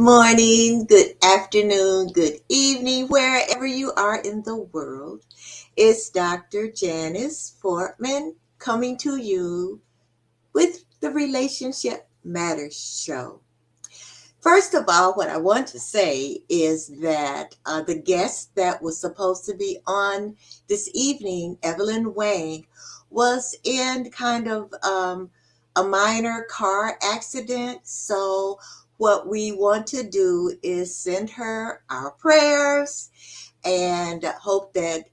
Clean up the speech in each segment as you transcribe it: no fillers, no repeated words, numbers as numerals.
morning, good afternoon, good evening, wherever you are in the world. It's Dr. Janice Fortman coming to you with the Relationship Matters Show. First of all, what I want to say is that the guest that was supposed to be on this evening, Evelyn Wang, was in kind of a minor car accident. So, what we want to do is send her our prayers and hope that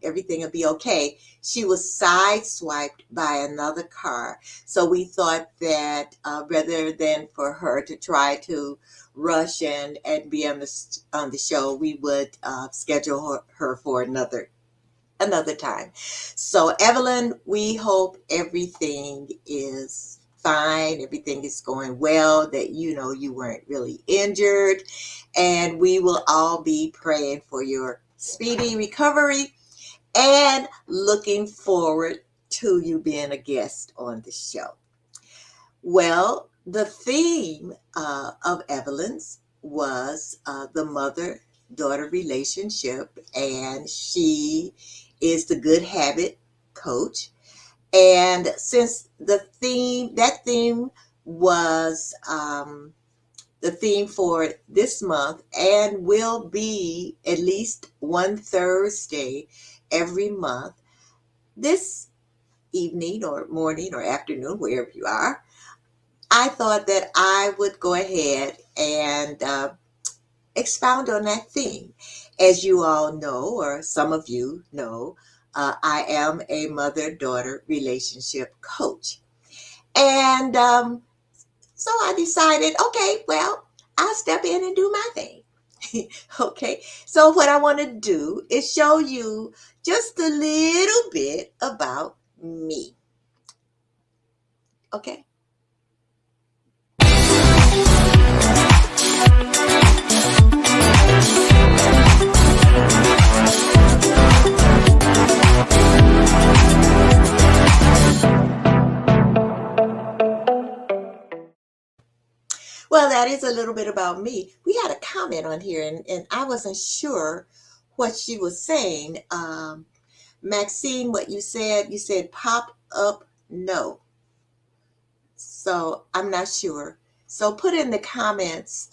everything will be okay. She was sideswiped by another car. So we thought that rather than for her to try to rush and be on the show, we would schedule her for another time. So Evelyn, we hope everything is fine, everything is going well, that you weren't really injured, and we will all be praying for your speedy recovery and looking forward to you being a guest on the show. Well, the theme of Evelyn's was the mother-daughter relationship, and she is the good habit coach. And since that theme was the theme for this month and will be at least one Thursday every month, this evening or morning or afternoon, wherever you are, I thought that I would go ahead and expound on that theme. As you all know, or some of you know, I am a mother-daughter relationship coach. And so I decided, okay, well, I'll step in and do my thing. Okay, so what I want to do is show you just a little bit about me. Okay. Well, that is a little bit about me. We had a comment on here, and I wasn't sure what she was saying. Maxine, what you said pop up no. So I'm not sure. So put in the comments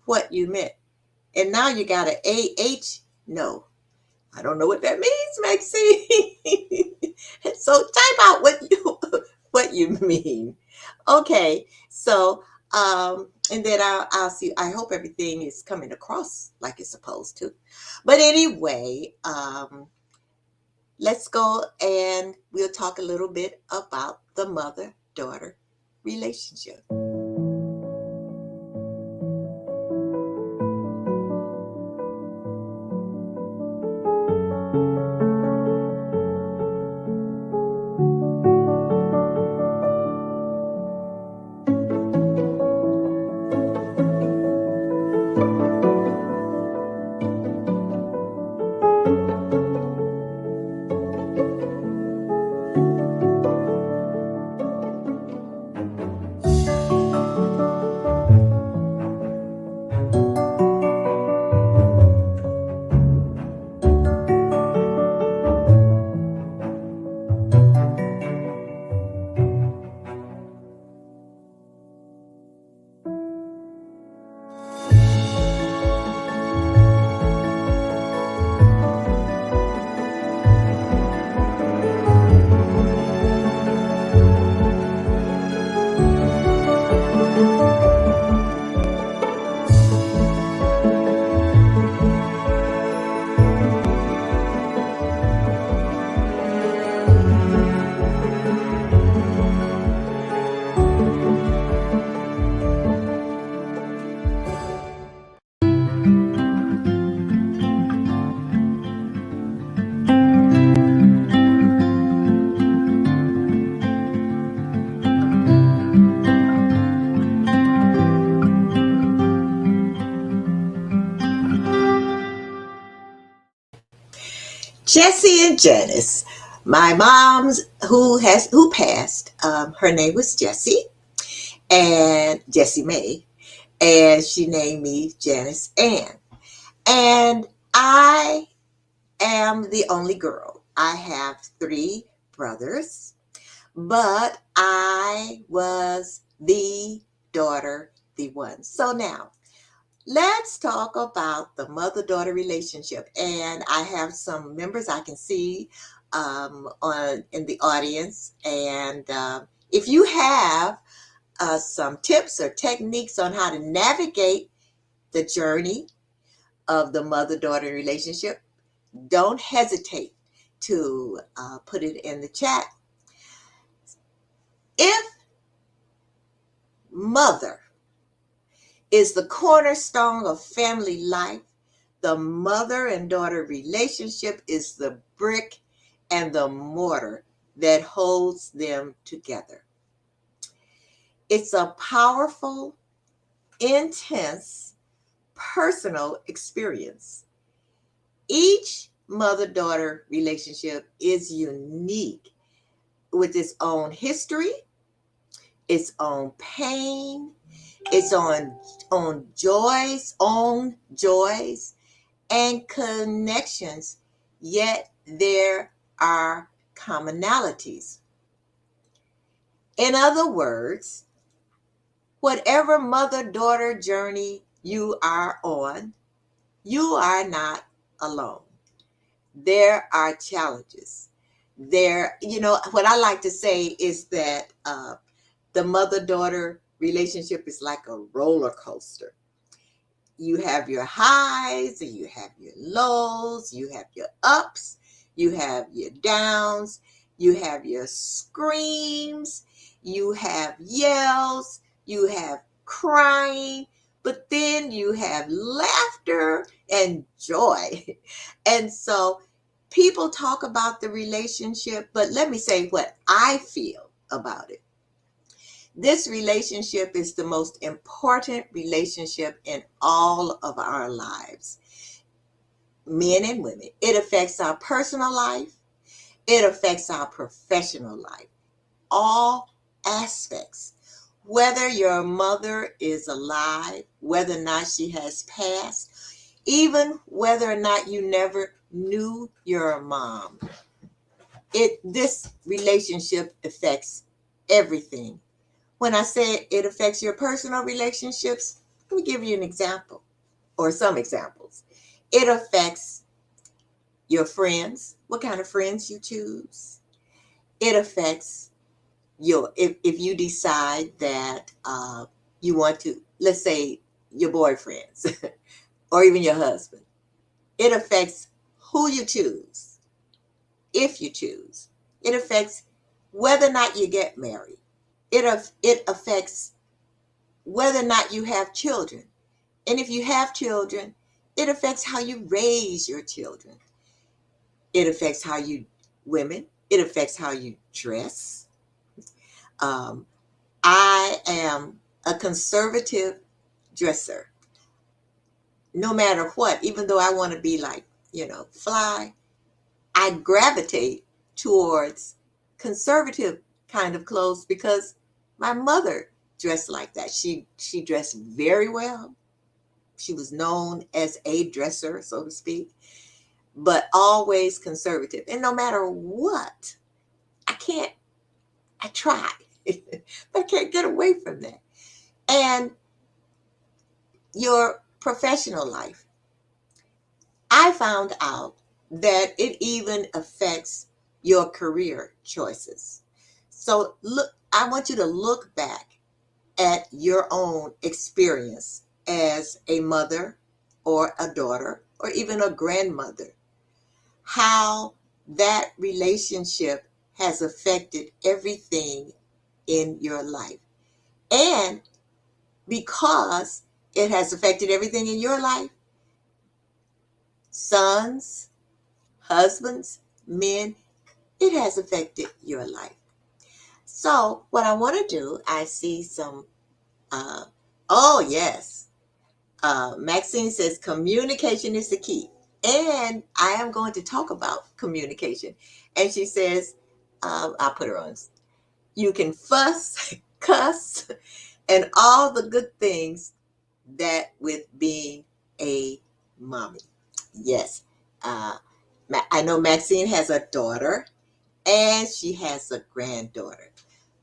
what you meant. And now you got an AH no. I don't know what that means, Maxine. So type out what you mean. Okay, so and then I'll see. I hope everything is coming across like it's supposed to. But anyway, let's go and we'll talk a little bit about the mother-daughter relationship. Jessie and Janice. My mom's who passed. Her name was Jessie and Jessie May, and she named me Janice Ann. And I am the only girl. I have 3 brothers, but I was the daughter, the one. So now, let's talk about the mother-daughter relationship. And I have some members I can see on in the audience. And if you have some tips or techniques on how to navigate the journey of the mother-daughter relationship, don't hesitate to put it in the chat. If mother is the cornerstone of family life, the mother and daughter relationship is the brick and the mortar that holds them together. It's a powerful, intense, personal experience. Each mother-daughter relationship is unique with its own history, its own pain, its own joys and connections, yet there are commonalities. In other words, whatever mother-daughter journey you are on, you are not alone. There are challenges. What I like to say is that the mother-daughter relationship is like a roller coaster. You have your highs and you have your lows, you have your ups, you have your downs, you have your screams, you have yells, you have crying, but then you have laughter and joy. And so people talk about the relationship, but let me say what I feel about it. This relationship is the most important relationship in all of our lives, men and women. It affects our personal life. It affects our professional life, all aspects. Whether your mother is alive, whether or not she has passed, even whether or not you never knew your mom, this relationship affects everything. When I say it affects your personal relationships, let me give you an example or some examples. It affects your friends, what kind of friends you choose. It affects if you decide that you want to, let's say your boyfriends or even your husband. It affects who you choose, if you choose. It affects whether or not you get married. It affects whether or not you have children. And if you have children, it affects how you raise your children. It affects it affects how you dress. I am a conservative dresser. No matter what, even though I want to be like, fly, I gravitate towards conservative kind of clothes because my mother dressed like that. She dressed very well. She was known as a dresser, so to speak, but always conservative. And no matter what, I try, but I can't get away from that. And your professional life, I found out that it even affects your career choices. So I want you to look back at your own experience as a mother or a daughter or even a grandmother, how that relationship has affected everything in your life. And because it has affected everything in your life, sons, husbands, men, it has affected your life. So what I want to do, I see some, oh yes, Maxine says communication is the key. And I am going to talk about communication. And she says, I'll put her on. You can fuss, cuss, and all the good things, that with being a mommy. Yes. Uh, I know Maxine has a daughter and she has a granddaughter.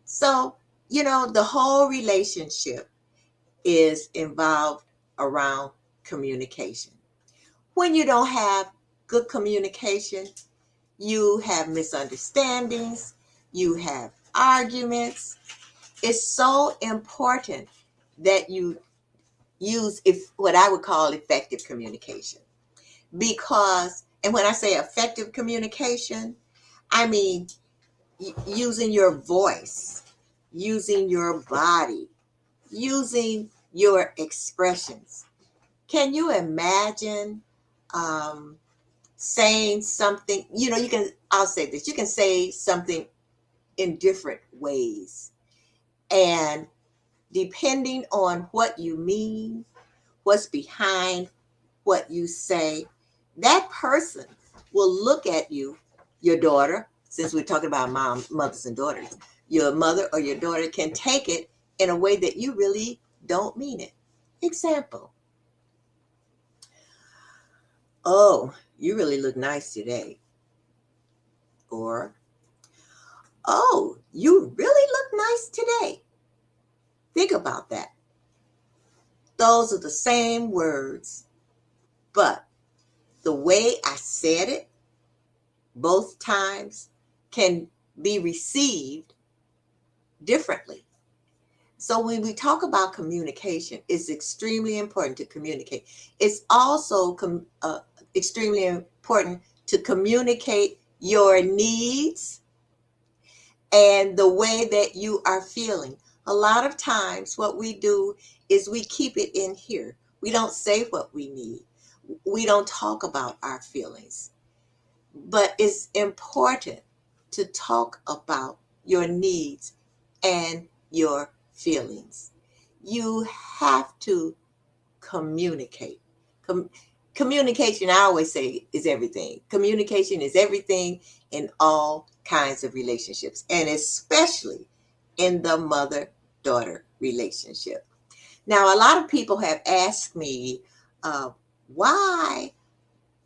So, the whole relationship is involved around communication. When you don't have good communication, you have misunderstandings, you have arguments. It's so important that you use if what I would call effective communication. Because, and when I say effective communication, I mean using your voice, using your body, using your expressions. Can you imagine um, saying something? I'll say this, you can say something in different ways. And depending on what you mean, what's behind what you say, that person will look at you, your daughter, since we're talking about mothers and daughters, your mother or your daughter can take it in a way that you really don't mean it. Example, oh, you really look nice today. Or, oh, you really look nice today. Think about that. Those are the same words, but the way I said it both times can be received differently. So when we talk about communication, it's extremely important to communicate. It's also extremely important to communicate your needs and the way that you are feeling. A lot of times what we do is we keep it in here. We don't say what we need. We don't talk about our feelings. But it's important to talk about your needs and your feelings. You have to communicate. Com- Communication, I always say, is everything. Communication is everything in all kinds of relationships, and especially in the mother-daughter relationship. Now, a lot of people have asked me, why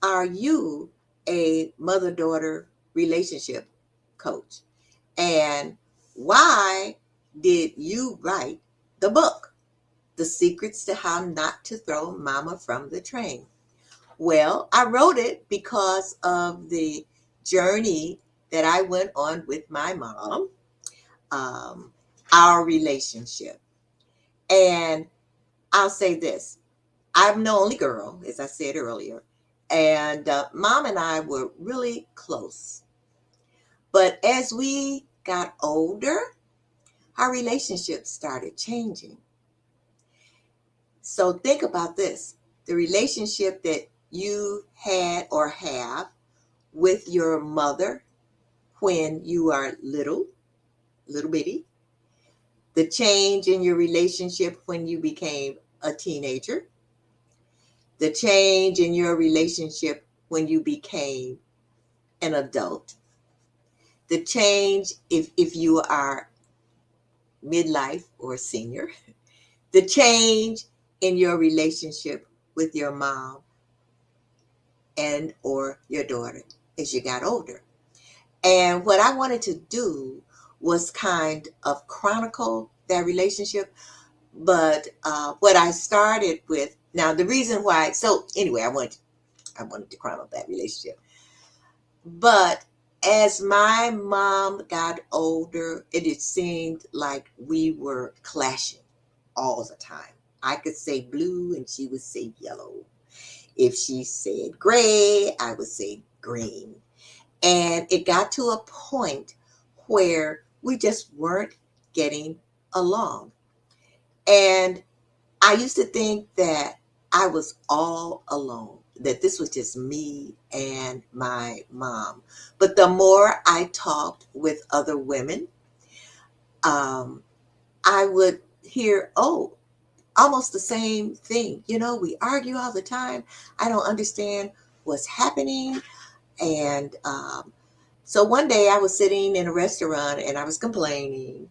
are you a mother-daughter relationship coach? And why did you write the book, The Secrets to How Not to Throw Mama from the Train? Well, I wrote it because of the journey that I went on with my mom, um, our relationship. And I'll say this, I'm the only girl, as I said earlier, and mom and I were really close. But as we got older, our relationship started changing. So think about this, the relationship that you had or have with your mother when you are little bitty, the change in your relationship when you became a teenager, the change in your relationship when you became an adult, the change if you are midlife or senior, the change in your relationship with your mom and or your daughter as you got older. And what I wanted to do was kind of chronicle that relationship. But what I started with, now the reason why, so anyway, I wanted to chronicle that relationship. But as my mom got older, it seemed like we were clashing all the time. I could say blue and she would say yellow. If she said gray, I would say green. And it got to a point where we just weren't getting along. And I used to think that I was all alone, that this was just me and my mom. But the more I talked with other women, um, I would hear, oh, almost the same thing. We argue all the time. I don't understand what's happening. And so one day I was sitting in a restaurant and I was complaining.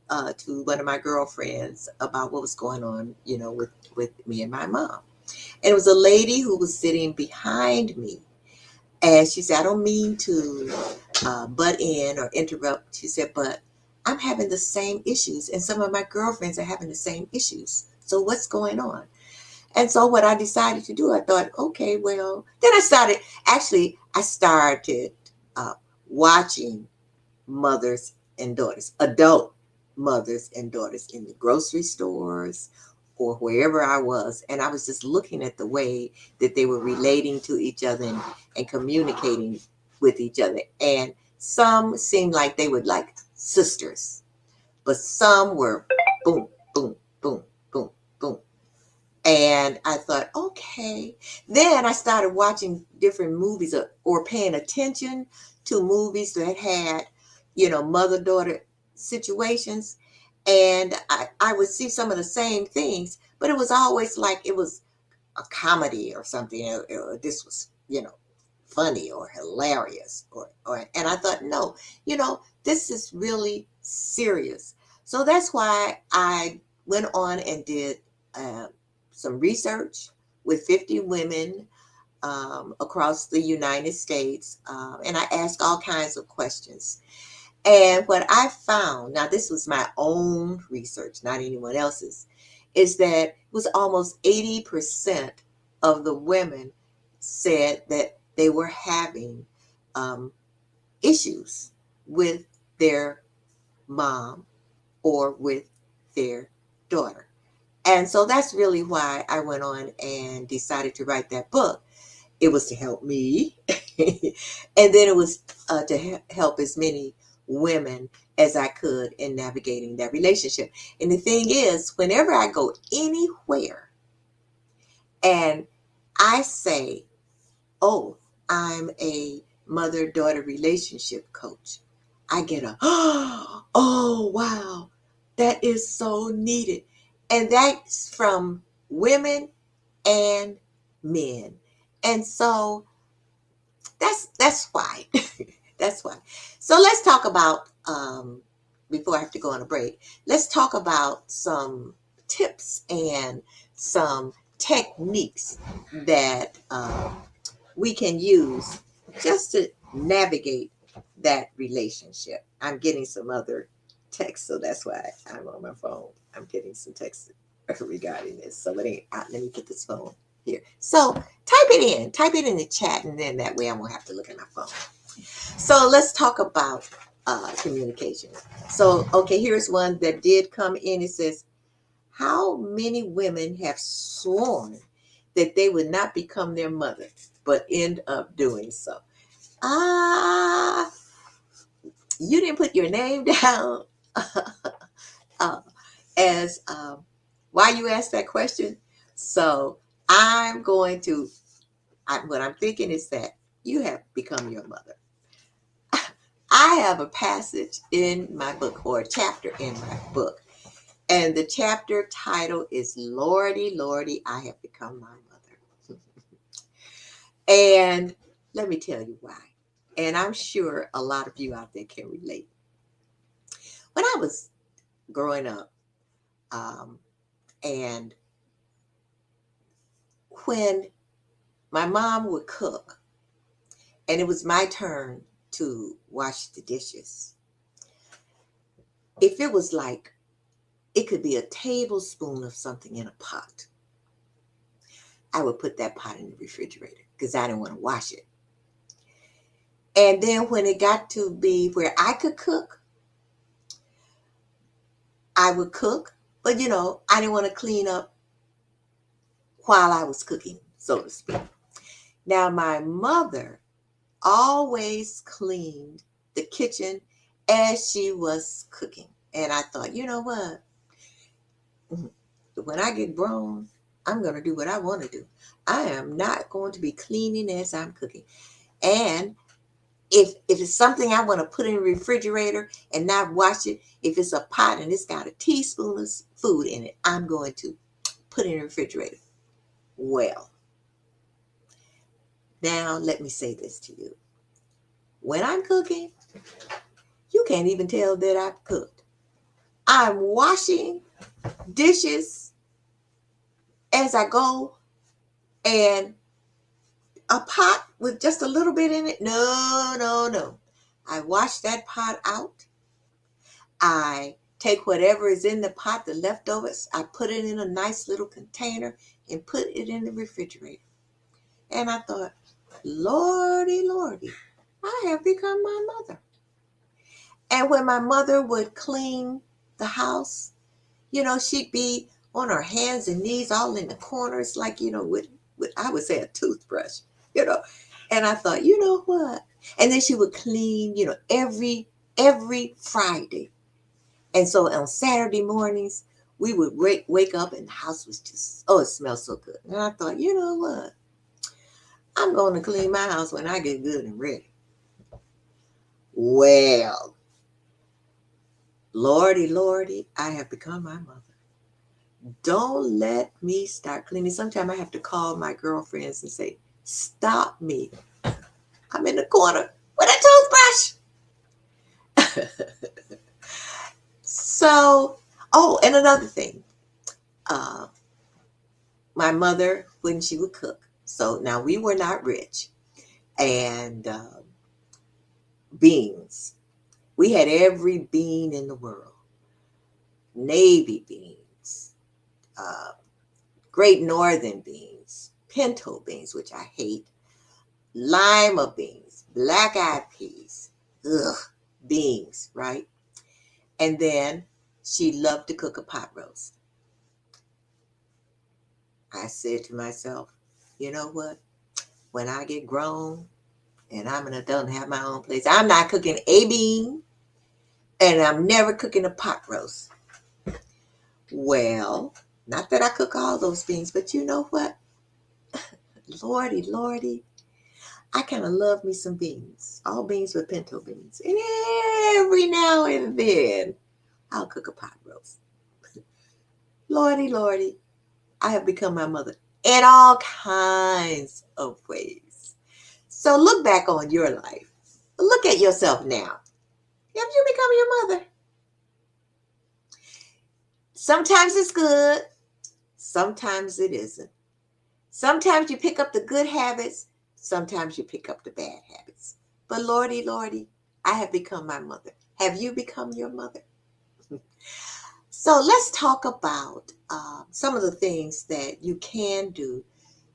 to one of my girlfriends about what was going on, with me and my mom. And it was a lady who was sitting behind me. And she said, I don't mean to butt in or interrupt. She said, but I'm having the same issues. And some of my girlfriends are having the same issues. So what's going on? And so what I decided to do, I thought, okay, well, then I started uh, watching mothers and daughters, adult mothers and daughters in the grocery stores or wherever I was. And I was just looking at the way that they were relating to each other and communicating with each other. And some seemed like they were like sisters, but some were boom, boom, boom, boom, boom. And I thought, okay. Then I started watching different movies or paying attention to movies that had, mother daughter situations. And I would see some of the same things, but it was always like it was a comedy or something. Or this was, funny or hilarious. And I thought, no, this is really serious. So that's why I went on and did uh, some research with 50 women across the United States. And I asked all kinds of questions. And what I found, now this was my own research, not anyone else's, is that it was almost 80% of the women said that they were having um, issues with their mom or with their daughter. And so that's really why I went on and decided to write that book. It was to help me, and then it was to help as many women as I could in navigating that relationship. And the thing is, whenever I go anywhere and I say, oh, I'm a mother-daughter relationship coach, I get a, oh, wow, that is so needed. And that's from women and men. And so that's why. That's why. So let's talk about, before I have to go on a break, let's talk about some tips and some techniques that we can use just to navigate that relationship. I'm getting some other texts, so that's why I'm on my phone. I'm getting some texts regarding this. So let me put this phone here. So type it in the chat, and then that way I won't have to look at my phone. So let's talk about communication. So, okay, here's one that did come in. It says, how many women have sworn that they would not become their mother, but end up doing so? Ah, you didn't put your name down uh, as why you asked that question. So what I'm thinking is that you have become your mother. I have a passage in my book, or a chapter in my book, and the chapter title is Lordy, Lordy, I have become my mother. And let me tell you why. And I'm sure a lot of you out there can relate. When I was growing up, and when my mom would cook, and it was my turn to wash the dishes, if it was like, it could be a tablespoon of something in a pot, I would put that pot in the refrigerator because I didn't want to wash it. And then when it got to be where I could cook, I would cook, but I didn't want to clean up while I was cooking, so to speak. Now, my mother always cleaned the kitchen as she was cooking. And I thought, you know what? When I get grown, I'm going to do what I want to do. I am not going to be cleaning as I'm cooking. And if it's something I want to put in the refrigerator and not wash it, if it's a pot and it's got a teaspoon of food in it, I'm going to put it in the refrigerator. Well, now let me say this to you. When I'm cooking, you can't even tell that I've cooked. I'm washing dishes as I go, and a pot with just a little bit in it. No, no, no. I wash that pot out. I take whatever is in the pot, the leftovers, I put it in a nice little container and put it in the refrigerator. And I thought, Lordy, Lordy, I have become my mother. And when my mother would clean the house, she'd be on her hands and knees all in the corners, like, with I would say a toothbrush, you know. And I thought, you know what? And then she would clean, every Friday. And so on Saturday mornings, we would wake up and the house was just, oh, it smelled so good. And I thought, you know what? I'm going to clean my house when I get good and ready. Well, Lordy, Lordy, I have become my mother. Don't let me start cleaning. Sometimes I have to call my girlfriends and say, stop me. I'm in the corner with a toothbrush. So, oh, and another thing. My mother, when she would cook. So now we were not rich. And beans. We had every bean in the world. Navy beans, Great Northern beans, pinto beans, which I hate, lima beans, black-eyed peas, beans, right? And then she loved to cook a pot roast. I said to myself, you know what? When I get grown and I'm an adult and have my own place, I'm not cooking a bean and I'm never cooking a pot roast. Well, not that I cook all those beans, but you know what? Lordy, Lordy, I kind of love me some beans. All beans with pinto beans. And every now and then, I'll cook a pot roast. Lordy, Lordy, I have become my mother in all kinds of ways. So look back on your life. Look at yourself now. Have you become your mother? Sometimes it's good. Sometimes it isn't. Sometimes you pick up the good habits. Sometimes you pick up the bad habits. But Lordy, Lordy, I have become my mother. Have you become your mother? So let's talk about some of the things that you can do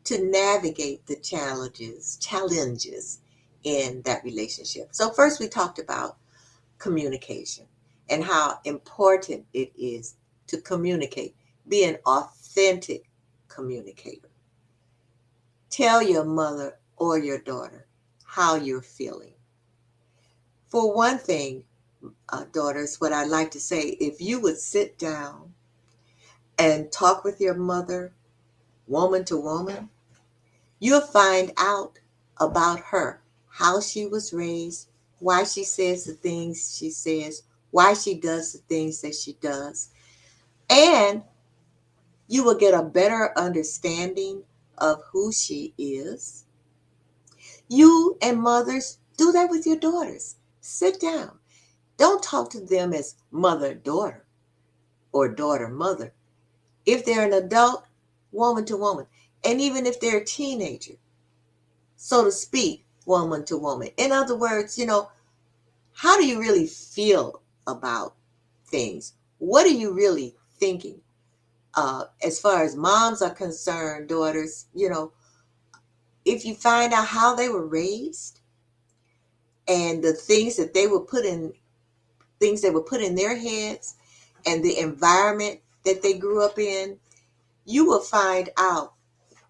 to navigate the challenges in that relationship. So first we talked about communication and how important it is to communicate. Be an authentic communicator. Tell your mother or your daughter how you're feeling. For one thing, daughters, what I like to say, if you would sit down and talk with your mother, woman to woman, you'll find out about her, how she was raised, why she says the things she says, why she does the things that she does, and you will get a better understanding of who she is. You and mothers, do that with your daughters. Sit down. Don't talk to them as mother-daughter or daughter-mother. If they're an adult, woman to woman. And even if they're a teenager, so to speak, woman to woman. In other words, how do you really feel about things? What are you really thinking? As far as moms are concerned, daughters, if you find out how they were raised and the things that they were put in, things that were put in their heads and the environment that they grew up in, you will find out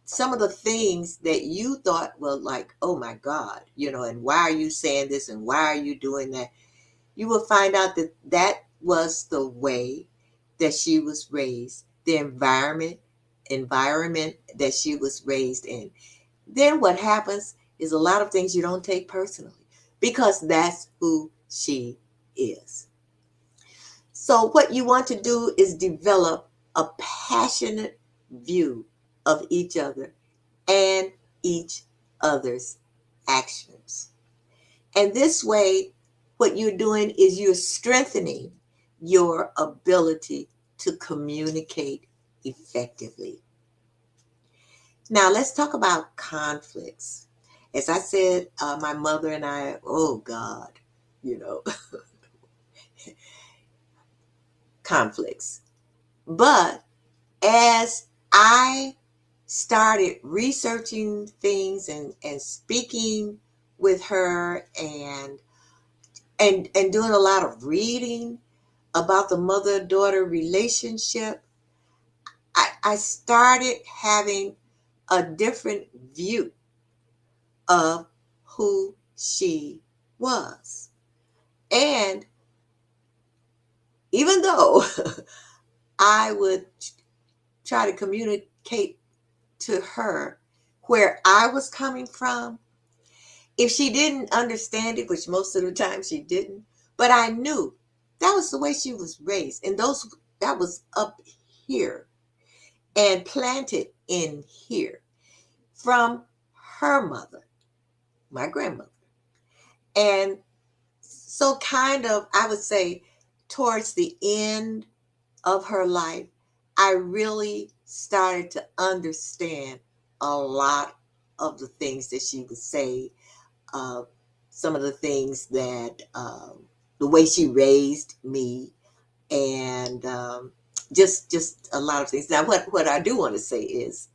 some of the things that you thought were like, oh my God, and why are you saying this and why are you doing that? You will find out that that was the way that she was raised, the environment that she was raised in. Then what happens is a lot of things you don't take personally because that's who she is. So what you want to do is develop a passionate view of each other and each other's actions. And this way, what you're doing is you're strengthening your ability to communicate effectively. Now, let's talk about conflicts. As I said, my mother and I, oh God, you know, conflicts. But as I started researching things and speaking with her and doing a lot of reading about the mother-daughter relationship, I started having a different view of who she was. And even though I would try to communicate to her where I was coming from, if she didn't understand it, which most of the time she didn't, but I knew that was the way she was raised. And that was up here and planted in here from her mother, my grandmother. And so kind of, I would say, towards the end of her life, I really started to understand a lot of the things that she would say, uh, some of the things that, the way she raised me, and just a lot of things. Now, what I do want to say is,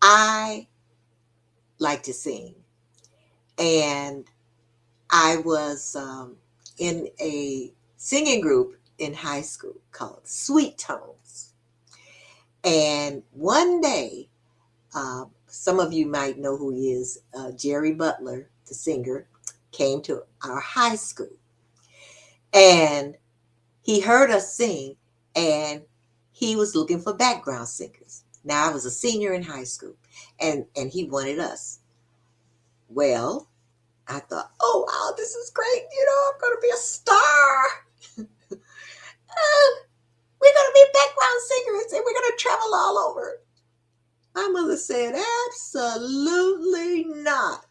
I like to sing, and I was in a singing group in high school called Sweet Tones. And one day, some of you might know who he is, Jerry Butler, the singer, came to our high school. And he heard us sing, and he was looking for background singers. Now, I was a senior in high school, and he wanted us. Well, I thought, oh, wow, this is great. I'm going to be a star. We're going to be background singers, and we're going to travel all over. My mother said, absolutely not.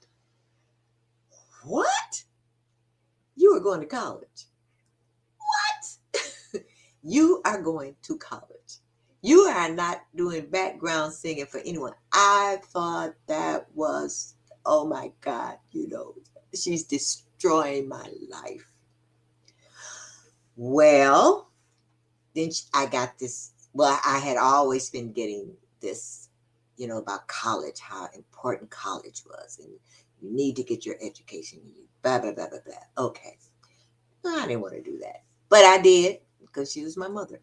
What? You are going to college. What? You are going to college. You are not doing background singing for anyone. I thought that was, oh my God, she's destroying my life. Well, then I got this. Well, I had always been getting this, about college, how important college was. And you need to get your education. Blah, blah, blah, blah, blah. Okay. I didn't want to do that. But I did because she was my mother.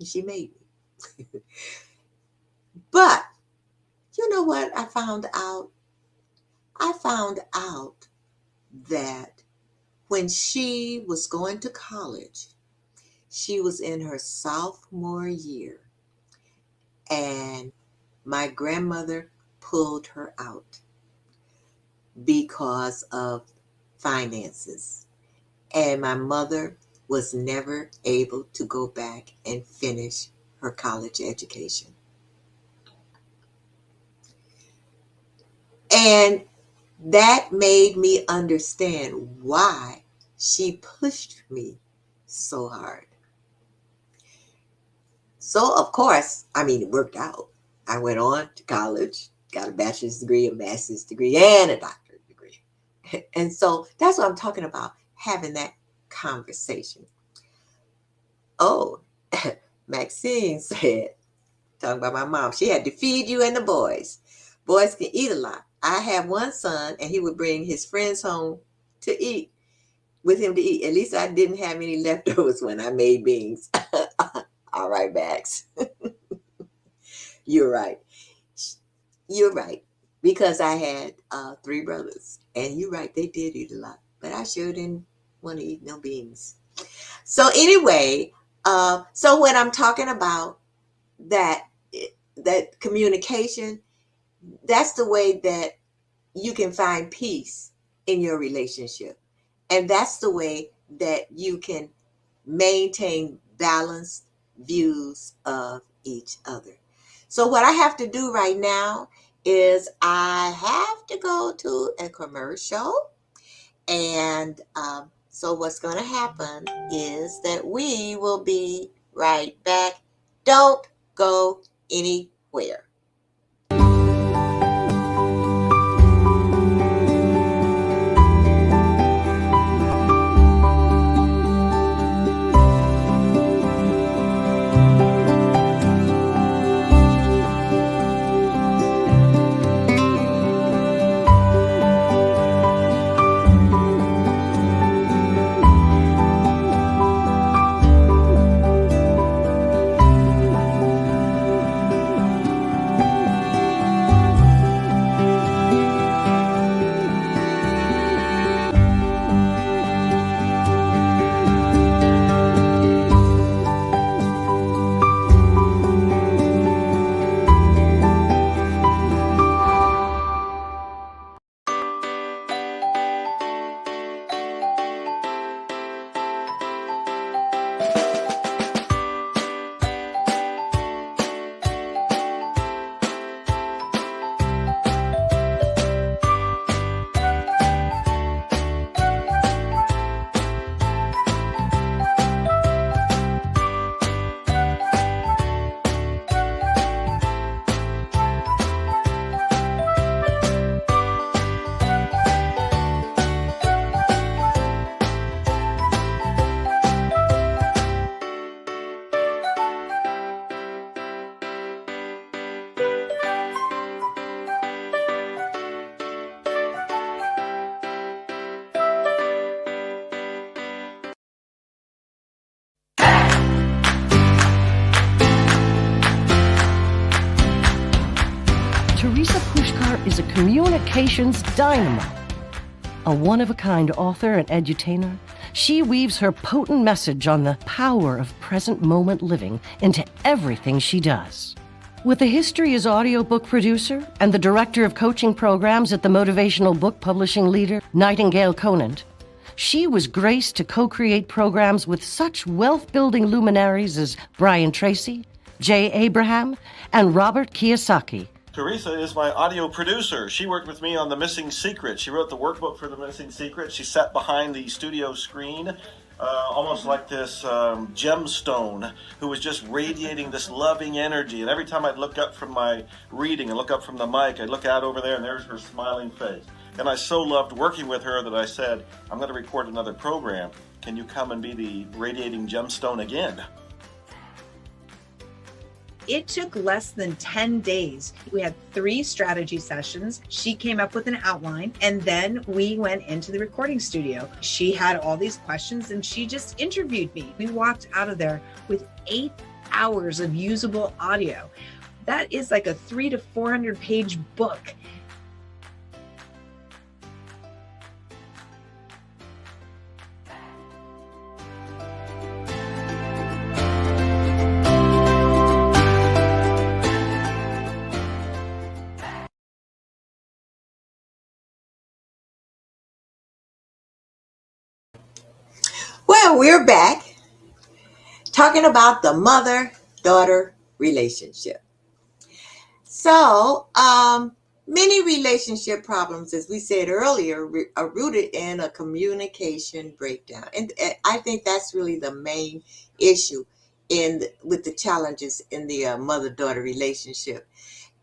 And she made me. But you know what I found out? I found out that when she was going to college, she was in her sophomore year, and my grandmother pulled her out because of finances. And my mother was never able to go back and finish her college education. And that made me understand why she pushed me so hard. So, of course, it worked out. I went on to college, got a bachelor's degree, a master's degree, and a doctorate degree. And so that's what I'm talking about, having that conversation. Oh, Maxine said, talking about my mom, she had to feed you and the boys. Boys can eat a lot. I have one son, and he would bring his friends home to eat, with him to eat. At least I didn't have any leftovers when I made beans. All right, Max. You're right. You're right. Because I had 3 brothers. And you're right, they did eat a lot. But I sure didn't want to eat no beans. So anyway, so when I'm talking about that communication, that's the way that you can find peace in your relationship. And that's the way that you can maintain balanced views of each other. So what I have to do right now is I have to go to a commercial, and So what's going to happen is that we will be right back. Don't go anywhere. Teresa Pushkar is a communications dynamo. A one-of-a-kind author and edutainer, she weaves her potent message on the power of present moment living into everything she does. With a history as audiobook producer and the director of coaching programs at the motivational book publishing leader Nightingale Conant, she was graced to co-create programs with such wealth-building luminaries as Brian Tracy, Jay Abraham, and Robert Kiyosaki. Teresa is my audio producer. She worked with me on The Missing Secret. She wrote the workbook for The Missing Secret. She sat behind the studio screen, almost like this gemstone who was just radiating this loving energy. And every time I'd look up from my reading and look up from the mic, I'd look out over there and there's her smiling face. And I so loved working with her that I said, I'm going to record another program. Can you come and be the radiating gemstone again? It took less than 10 days. We had 3 strategy sessions. She came up with an outline, and then we went into the recording studio. She had all these questions, and she just interviewed me. We walked out of there with 8 hours of usable audio. That is like a 300 to 400 page book. Well, we're back talking about the mother-daughter relationship. So, many relationship problems, as we said earlier, are rooted in a communication breakdown. And I think that's really the main issue with the challenges in the mother-daughter relationship.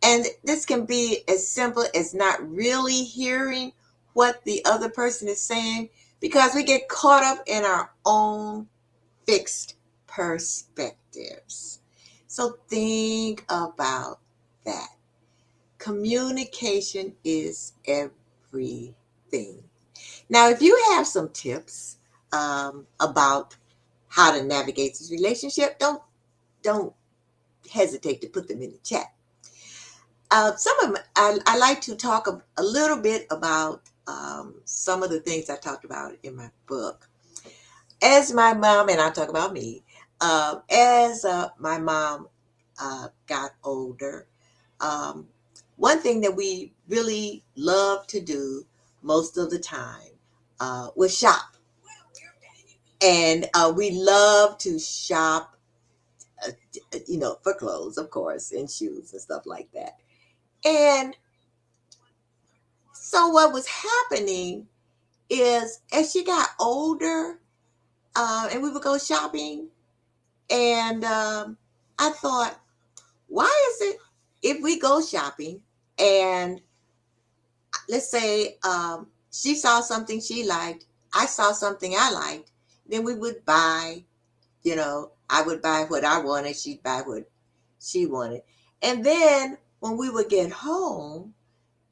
And this can be as simple as not really hearing what the other person is saying because we get caught up in our own fixed perspectives. So think about that. Communication is everything. Now, if you have some tips about how to navigate this relationship, don't hesitate to put them in the chat. Some of them, I like to talk a little bit about some of the things I talked about in my book. As my mom, and I'll talk about me, as my mom got older, one thing that we really loved to do most of the time was shop. And we love to shop, for clothes, of course, and shoes and stuff like that. And so what was happening is as she got older, and we would go shopping, and I thought, why is it if we go shopping and let's say she saw something she liked, I saw something I liked, then we would buy, I would buy what I wanted, she'd buy what she wanted. And then when we would get home,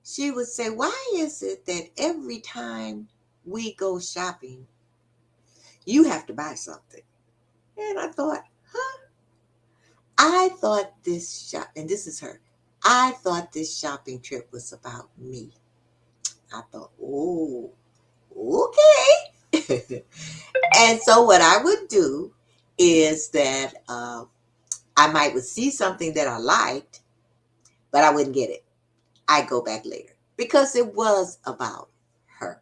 she would say, why is it that every time we go shopping, you have to buy something? And I thought, huh? I thought and this is her, I thought this shopping trip was about me. I thought, oh, okay. And so what I would do is that I might would see something that I liked, but I wouldn't get it. I'd go back later because it was about her.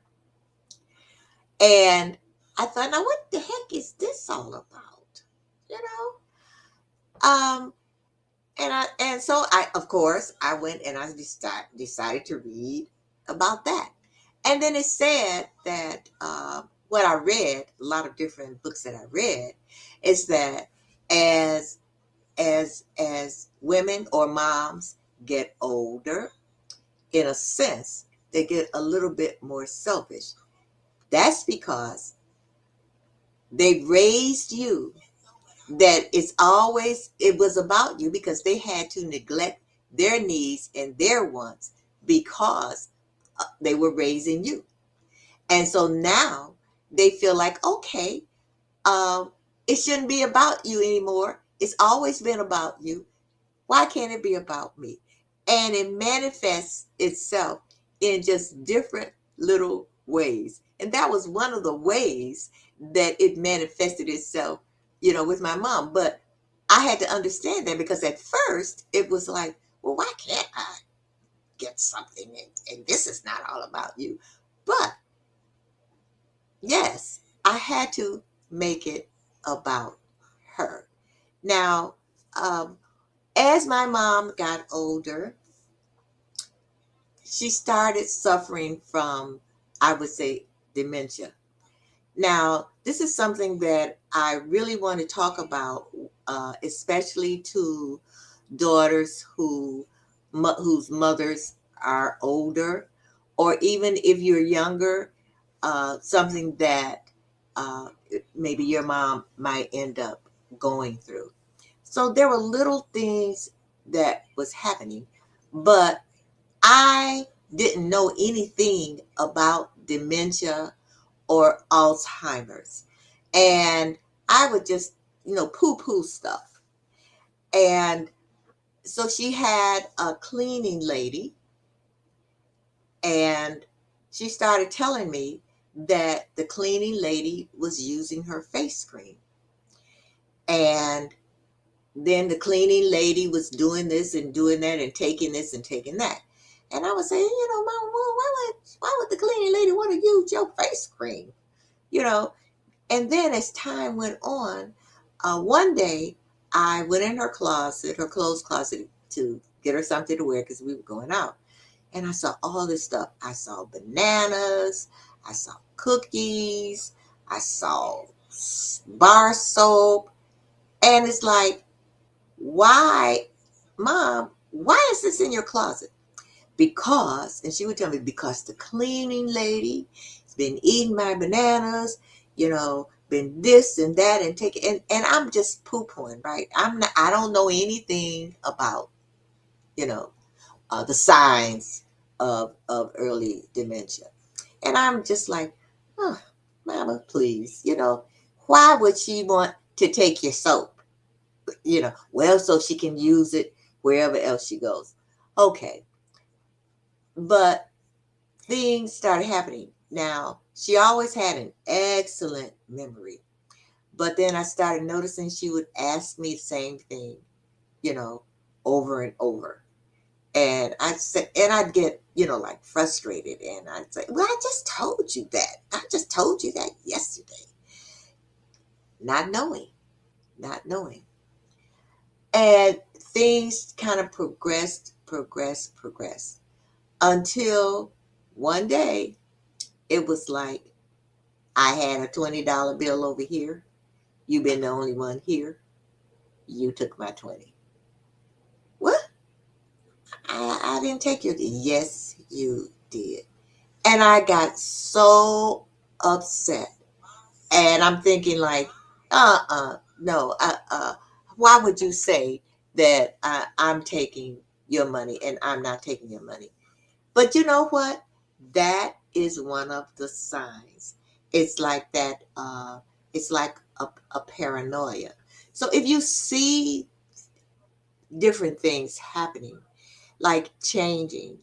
And I thought, now what the heck is this all about? You know? And so I, of course, I went and I decided to read about that. And then it said that what I read, a lot of different books that I read, is that as women or moms get older, in a sense, they get a little bit more selfish. That's because they raised you that it was about you because they had to neglect their needs and their wants because they were raising you. And so now they feel like, okay, it shouldn't be about you anymore. It's always been about you. Why can't it be about me? And it manifests itself in just different little ways. And that was one of the ways that it manifested itself, with my mom. But I had to understand that because at first it was like, well, why can't I get something? And this is not all about you. But yes, I had to make it about her. Now, as my mom got older, she started suffering from, I would say, dementia. Now, this is something that I really want to talk about, especially to daughters whose mothers are older, or even if you're younger, something that maybe your mom might end up going through. So there were little things that was happening, but I didn't know anything about dementia or Alzheimer's. And I would just, poo-poo stuff. And so she had a cleaning lady, and she started telling me that the cleaning lady was using her face cream. And then the cleaning lady was doing this and doing that and taking this and taking that. And I was saying, Mom, why would the cleaning lady want to use your face cream? And then as time went on, one day I went in her clothes closet, to get her something to wear because we were going out. And I saw all this stuff. I saw bananas, I saw cookies, I saw bar soap. And it's like, why, Mom, why is this in your closet? Because, and she would tell me, because the cleaning lady has been eating my bananas, been this and that and taking, and I'm just poo-pooing, right? I don't know anything about, the signs of early dementia. And I'm just like, oh, Mama, please, why would she want to take your soap? Well, so she can use it wherever else she goes. Okay. But things started happening. Now, she always had an excellent memory. But then I started noticing she would ask me the same thing, over and over. And I'd get, like frustrated. And I'd say, well, I just told you that. I just told you that yesterday. Not knowing. And things kind of progressed until one day it was like I had a $20 bill over here. You've been the only one here. You took my 20. What? I didn't take your. Yes, you did. And I got so upset. And I'm thinking like, no, why would you say that I'm taking your money and I'm not taking your money? But you know what? That is one of the signs. It's like that. It's like a paranoia. So if you see different things happening, like changing,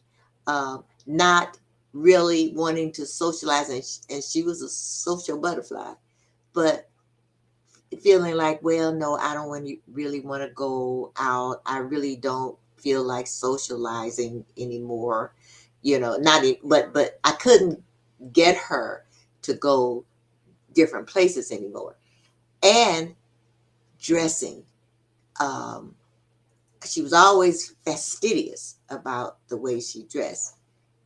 not really wanting to socialize, and she was a social butterfly, but feeling like, well, no, I don't really want to go out. I really don't feel like socializing anymore. Not but I couldn't get her to go different places anymore. And dressing, um, she was always fastidious about the way she dressed.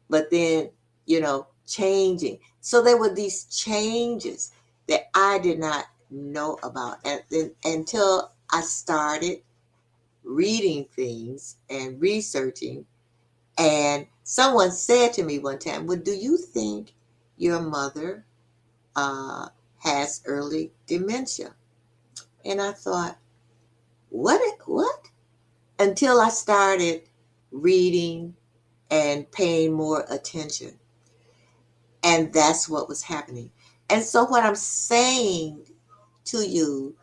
But then, changing. So there were these changes that I did not know about, and then until I started reading things and researching. And someone said to me one time, well, do you think your mother uh, has early dementia? And I thought, what? Until I started reading and paying more attention. And that's what was happening. And so what I'm saying to you,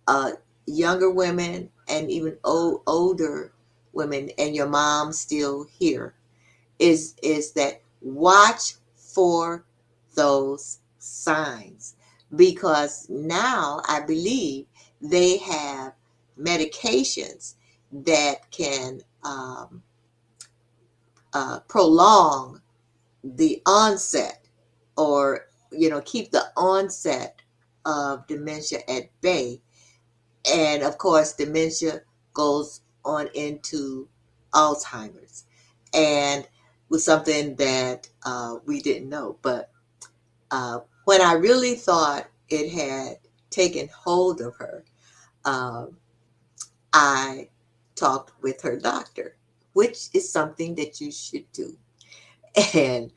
uh, younger women and even older women, and your mom still here, is that watch for those signs, because now I believe they have medications that can prolong the onset, or keep the onset of dementia at bay. And of course, dementia goes on into Alzheimer's, and was something that we didn't know. But when I really thought it had taken hold of her, um, I talked with her doctor, which is something that you should do. And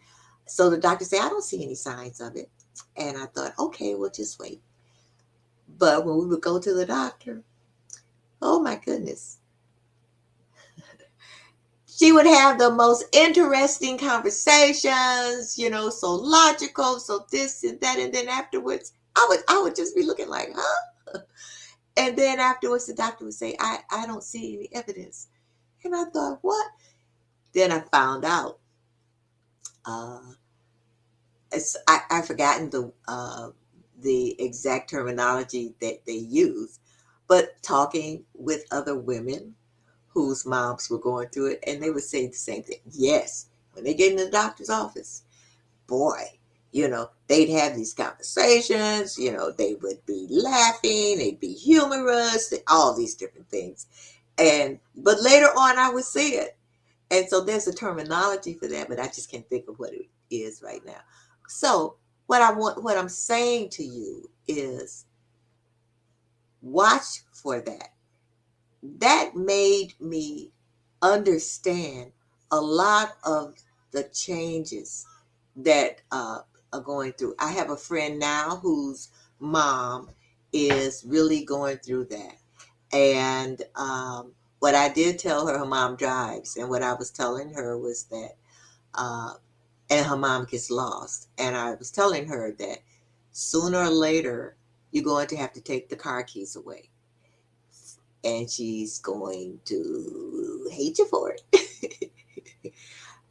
so the doctor said, I don't see any signs of it. And I thought, okay, we'll just wait. But when we would go to the doctor, oh my goodness, she would have the most interesting conversations, so logical, so this and that. And then afterwards, I would just be looking like, huh? And then afterwards, the doctor would say, I don't see any evidence. And I thought, what? Then I found out. Uh, I've forgotten the exact terminology that they use, but talking with other women whose moms were going through it, and they would say the same thing. Yes, when they get in the doctor's office, boy, they'd have these conversations, they would be laughing, they'd be humorous, all these different things. But later on, I would see it. And so there's a terminology for that, but I just can't think of what it is right now. So what I'm saying to you is watch for that. That made me understand a lot of the changes that are going through. I have a friend now whose mom is really going through that. And what I did tell her mom drives, and what I was telling her was that, and her mom gets lost. And I was telling her that sooner or later, you're going to have to take the car keys away. And she's going to hate you for it.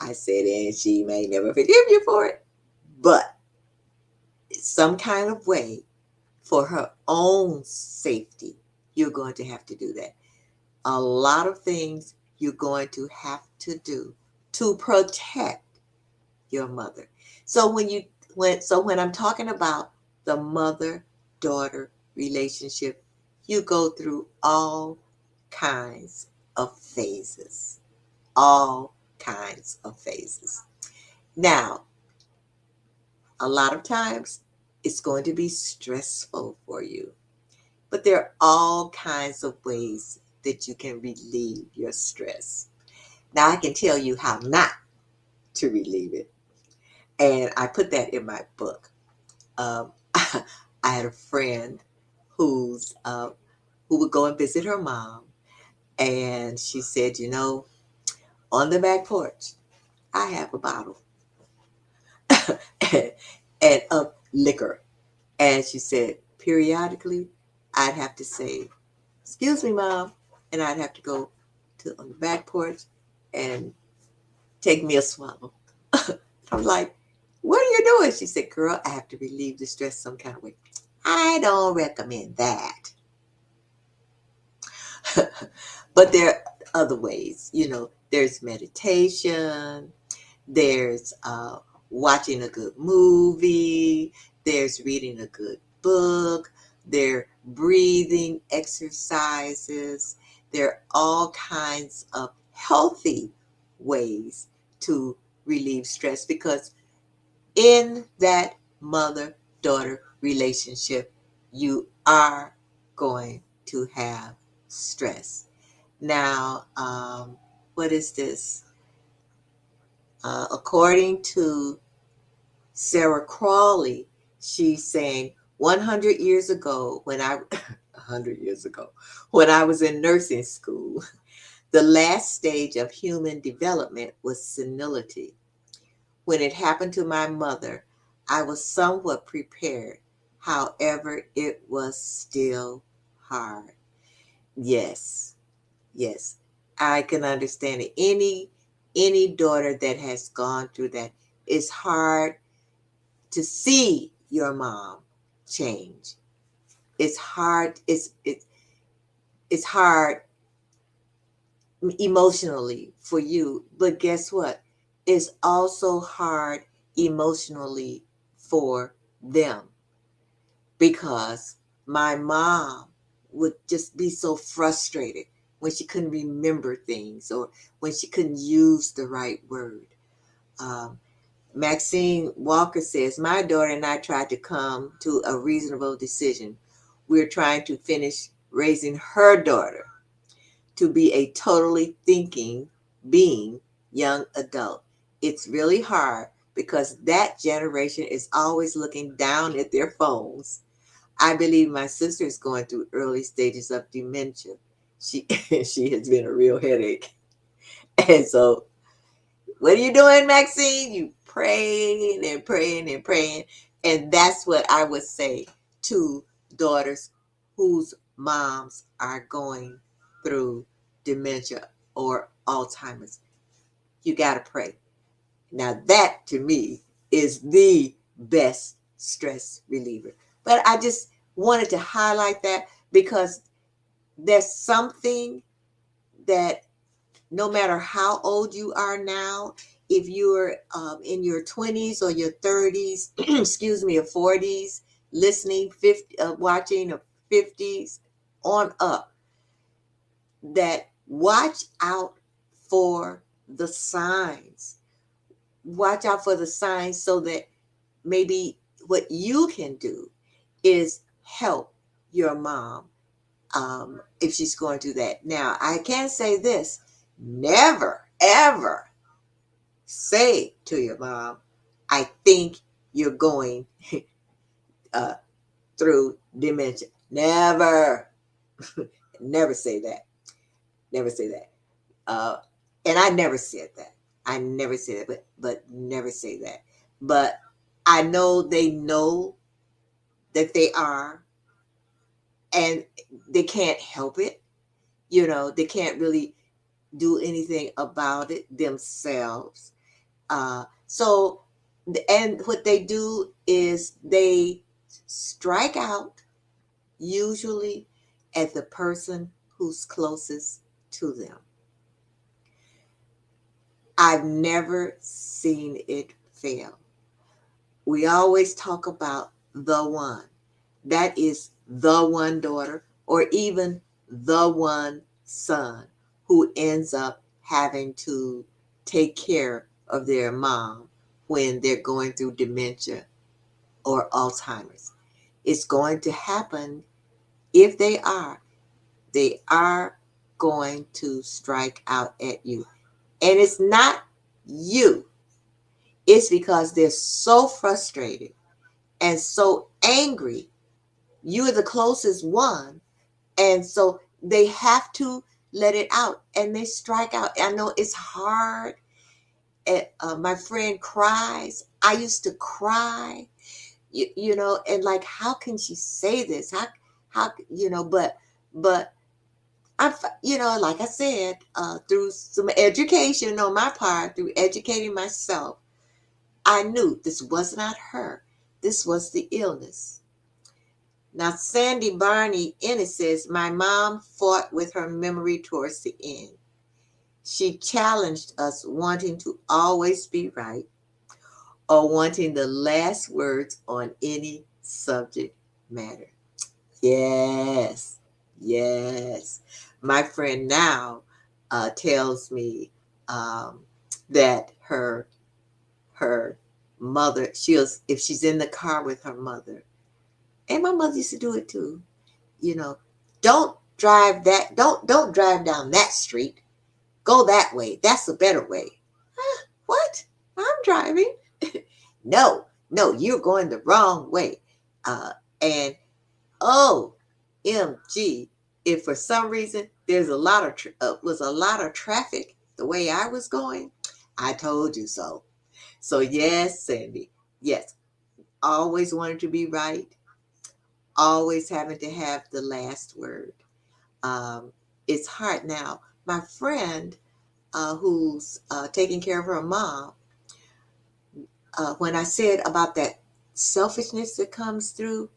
I said, and she may never forgive you for it. But some kind of way, for her own safety, you're going to have to do that. A lot of things you're going to have to do to protect your mother. So when I'm talking about the mother-daughter relationship, you go through all kinds of phases. All kinds of phases. Now, A lot of times it's going to be stressful for you. But there are all kinds of ways that you can relieve your stress. Now, I can tell you how not to relieve it. And I put that in my book. I had a friend who's who would go and visit her mom. And she said, on the back porch, I have a bottle and of liquor. And she said, periodically, I'd have to say, excuse me, Mom. And I'd have to go on the back porch and take me a swallow. I'm like, what are you doing? She said, girl, I have to relieve the stress some kind of way. I don't recommend that. But there are other ways. There's meditation. There's watching a good movie. There's reading a good book. There are breathing exercises. There are all kinds of healthy ways to relieve stress, because in that mother-daughter relationship, you are going to have stress. Now, what is this? According to Sarah Crawley, she's saying 100 years ago, 100 years ago, when I was in nursing school, the last stage of human development was senility. When it happened to my mother, I was somewhat prepared. However, it was still hard. Yes, yes, I can understand it. Any daughter that has gone through that, it's hard to see your mom change. It's hard. It's hard emotionally for you, but guess what? It's also hard emotionally for them, because my mom would just be so frustrated when she couldn't remember things, or when she couldn't use the right word. Maxine Walker says, my daughter and I tried to come to a reasonable decision. We're trying to finish raising her daughter to be a totally thinking, being young adult. It's really hard because that generation is always looking down at their phones. I believe my sister is going through early stages of dementia. She has been a real headache. And so, what are you doing, Maxine? You praying and praying and praying. And that's what I would say to daughters whose moms are going through dementia or Alzheimer's. You got to pray. Now that to me is the best stress reliever. But I just wanted to highlight that, because there's something that no matter how old you are now, if you're in your 20s or your 30s, excuse me, or 40s, listening, watching, or 50s on up, that watch out for the signs. Watch out for the signs, so that maybe what you can do is help your mom if she's going through that. Now, I can say this: never, ever say to your mom, I think you're going through dementia. Never, never say that. Never say that. And I never said that. I never said that, but never say that. But I know they know that they are, and they can't help it. They can't really do anything about it themselves. So, and what they do is they strike out, usually at the person who's closest to them. I've never seen it fail. We always talk about the one. That is the one daughter, or even the one son, who ends up having to take care of their mom when they're going through dementia or Alzheimer's. It's going to happen. If they are going to strike out at you. And it's not you. It's because they're so frustrated and so angry. You're the closest one. And so they have to let it out and they strike out. I know it's hard. My friend cries. I used to cry, and like, how can she say this? But I, like I said, through some education on my part, through educating myself, I knew this was not her. This was the illness. Now, Sandy Barney Ennis says, my mom fought with her memory towards the end. She challenged us wanting to always be right or wanting the last words on any subject matter. Yes, yes. My friend now tells me that her mother, if she's in the car with her mother, and my mother used to do it too, don't don't drive down that street. Go that way. That's a better way. Huh, what? I'm driving. No, you're going the wrong way. And OMG, if for some reason there's a lot of traffic the way I was going, I told you so. So yes, Sandy, yes, always wanted to be right, always having to have the last word. It's hard now. My friend who's taking care of her mom, when I said about that selfishness that comes through,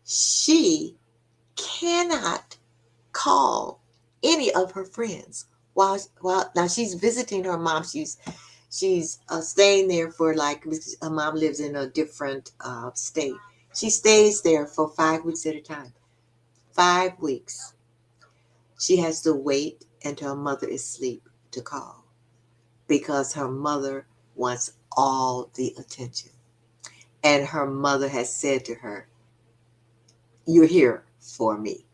she cannot call any of her friends while now she's visiting her mom. She's staying there for, like, her mom lives in a different state. She stays there for 5 weeks at a time. 5 weeks. She has to wait until her mother is asleep to call because her mother wants all the attention. And her mother has said to her, you're here for me.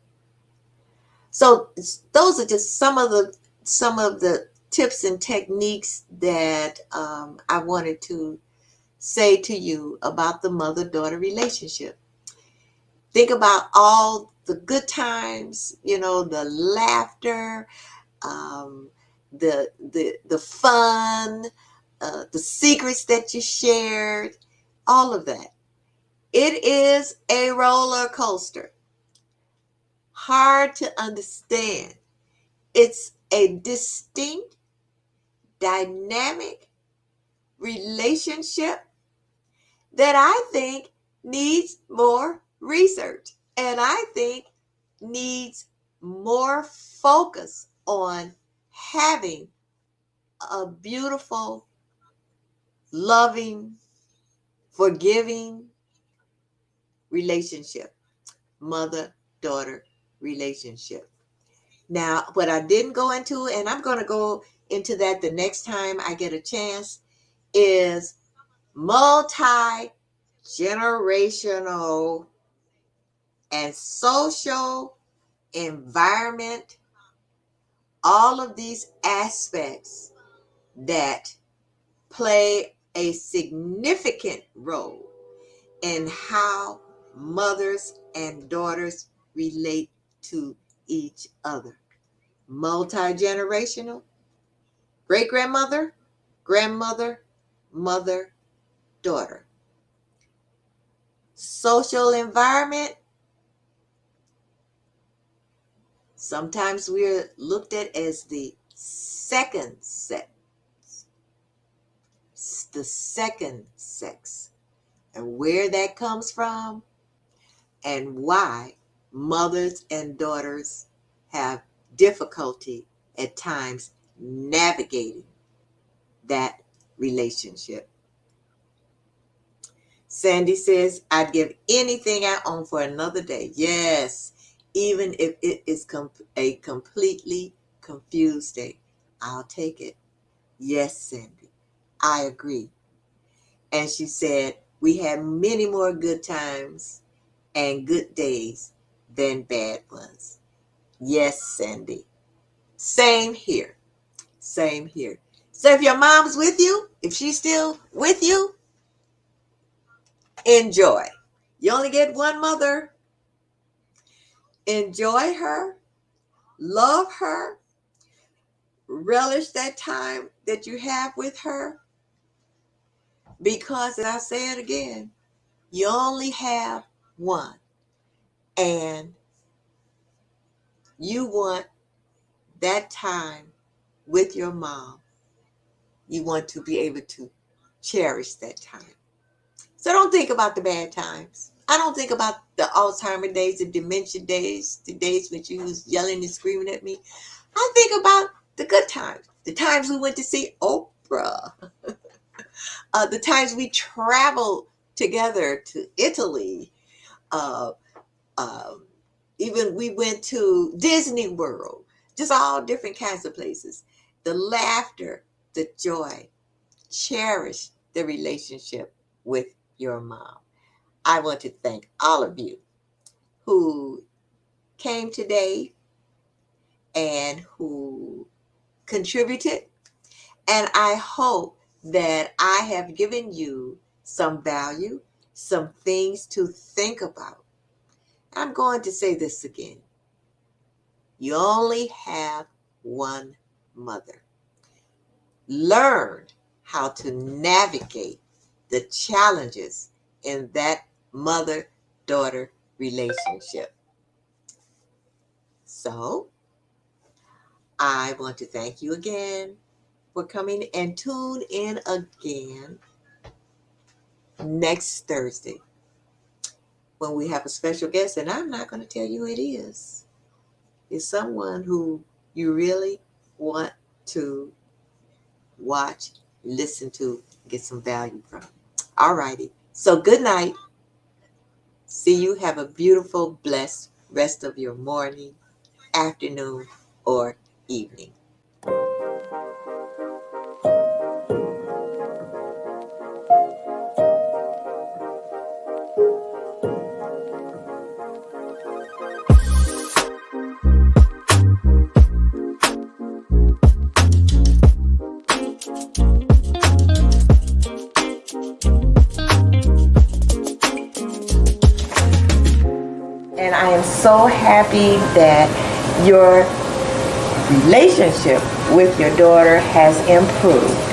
So those are just some of the tips and techniques that I wanted to say to you about the mother-daughter relationship. Think about all the good times, the laughter, the fun, the secrets that you shared, all of that. It is a roller coaster. Hard to understand. It's a distinct, dynamic relationship that I think needs more research and I think needs more focus on having a beautiful, loving, forgiving relationship, mother-daughter relationship. Now, what I didn't go into, and I'm going to go into that the next time I get a chance, is multi-generational and social environment, all of these aspects that play a significant role in how mothers and daughters relate to each other. Multi-generational, great-grandmother, grandmother, mother, daughter. Social environment, sometimes we're looked at as the second sex. The second sex. And where that comes from and why mothers and daughters have difficulty at times navigating that relationship. Sandy says, I'd give anything I own for another day. Yes, even if it is a completely confused day, I'll take it. Yes, Sandy, I agree. And she said, We had many more good times and good days than bad ones. Yes, Sandy. Same here. Same here. So if your mom's with you, if she's still with you, enjoy. You only get one mother. Enjoy her. Love her. Relish that time that you have with her. Because, and I say it again, you only have one. And you want that time with your mom. You want to be able to cherish that time. So don't think about the bad times. I don't think about the Alzheimer days, the dementia days, the days when you was yelling and screaming at me. I think about the good times. The times we went to see Oprah. The times we traveled together to Italy. Even we went to Disney World. Just all different kinds of places. The laughter, the joy. Cherish the relationship with your mom. I want to thank all of you who came today and who contributed. And I hope that I have given you some value, some things to think about. I'm going to say this again. You only have one mother. Learn how to navigate the challenges in that mother-daughter relationship. So, I want to thank you again for coming, and tune in again next Thursday when we have a special guest, and I'm not going to tell you who it is. It's someone who you really want to watch, listen to, get some value from. All righty. So good night. See you. Have a beautiful, blessed rest of your morning, afternoon, or evening. And I am so happy that your relationship with your daughter has improved.